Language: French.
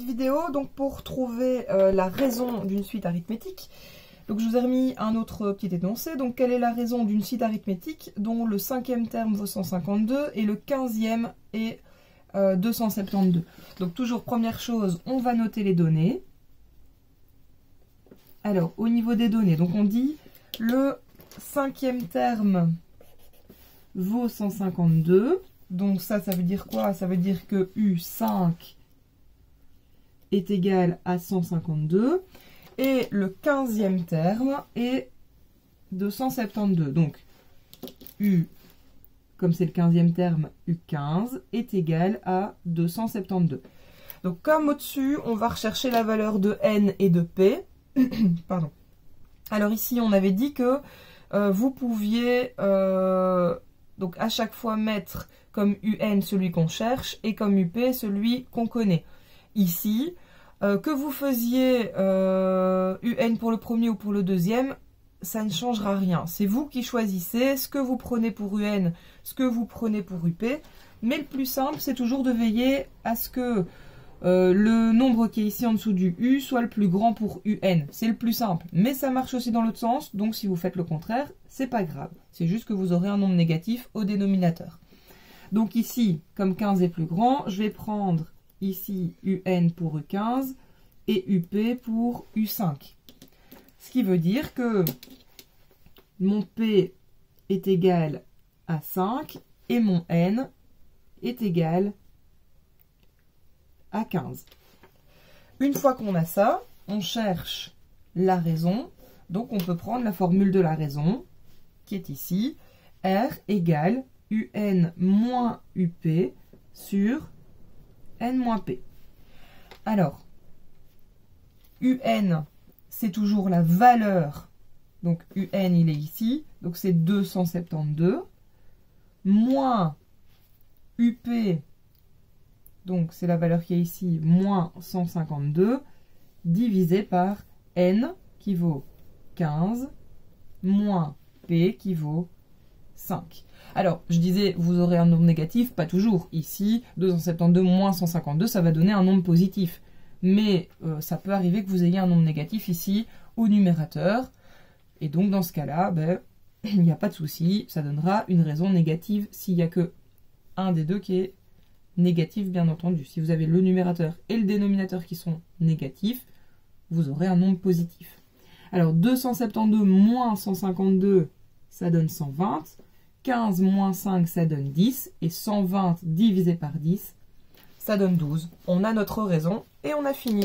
petite vidéo donc pour trouver la raison d'une suite arithmétique. Donc je vous ai remis un autre petit énoncé. Donc quelle est la raison d'une suite arithmétique dont le 5e terme vaut 152 et le 15e est 272. Donc toujours première chose, on va noter les données. Alors au niveau des données, donc on dit le 5e terme vaut 152. Donc ça veut dire quoi? Ça veut dire que U5 est égal à 152. Et le 15e terme est 272. Donc U, comme c'est le 15e terme, U15 est égal à 272. Donc comme au-dessus, on va rechercher la valeur de N et de P. Pardon. Alors ici, on avait dit que vous pouviez donc à chaque fois mettre comme UN celui qu'on cherche et comme UP celui qu'on connaît. Ici, que vous faisiez UN pour le premier ou pour le deuxième, ça ne changera rien. C'est vous qui choisissez ce que vous prenez pour UN, ce que vous prenez pour UP. Mais le plus simple, c'est toujours de veiller à ce que le nombre qui est ici en dessous du U soit le plus grand pour UN. C'est le plus simple. Mais ça marche aussi dans l'autre sens. Donc si vous faites le contraire, c'est pas grave. C'est juste que vous aurez un nombre négatif au dénominateur. Donc ici, comme 15 est plus grand, je vais prendre ici UN pour U15 et UP pour U5. Ce qui veut dire que mon P est égal à 5 et mon N est égal à 15. Une fois qu'on a ça, on cherche la raison. Donc on peut prendre la formule de la raison qui est ici. R égale UN moins UP sur N moins P. Alors, UN, c'est toujours la valeur. Donc, UN, il est ici. Donc, c'est 272. Moins UP, donc c'est la valeur qui est ici, moins 152, divisé par N, qui vaut 15, moins P, qui vaut 5. Alors, je disais, vous aurez un nombre négatif, pas toujours. Ici, 272 moins 152, ça va donner un nombre positif. Mais ça peut arriver que vous ayez un nombre négatif ici au numérateur. Et donc, dans ce cas-là, ben, il n'y a pas de souci. Ça donnera une raison négative s'il n'y a que un des deux qui est négatif, bien entendu. Si vous avez le numérateur et le dénominateur qui sont négatifs, vous aurez un nombre positif. Alors, 272 moins 152, ça donne 120. 15 moins 5, ça donne 10. Et 120 divisé par 10, ça donne 12. On a notre raison et on a fini.